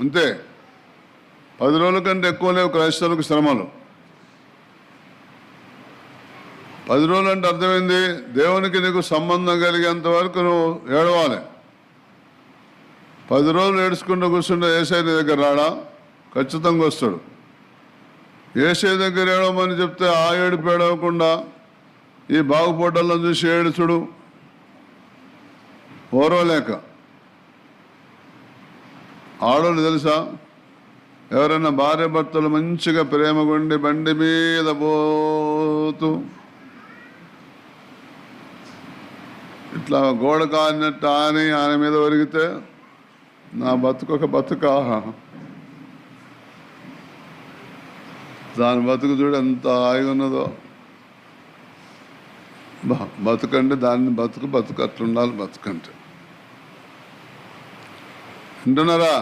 అంతే. 10 రోజుల కంటే ఎక్కువ లేవు క్రైస్తవులకు శ్రమలు. 10 రోజులు అంటే అర్థమైంది, దేవునికి నీకు సంబంధం కలిగేంత వరకు నువ్వు ఏడవాలి. 10 రోజులు ఏడుచుకుంటూ కూర్చుంటే ఏసై నీ దగ్గర రాడా? ఖచ్చితంగా వస్తాడు. ఏసై దగ్గర ఏడవమని చెప్తే ఆ ఏడుపు ఏడవకుండా ఈ బాగుపోటల్లో చూసి ఏడుచుడు ఓరవలేక. ఆడోళ్ళు తెలుసా, ఎవరైనా భార్య భర్తలు మంచిగా ప్రేమగుండి బండి మీద పోతూ ఇట్లా గోడ కానినట్టు ఆయన మీద ఒరిగితే నా బతుకు ఒక బతుకా, దాని బతుకు చూడు ఎంత హాయిగా ఉన్నదో. బతుకంటే దాన్ని బతుకు అట్లుండాలి. బతుకంటే వింటున్నారా?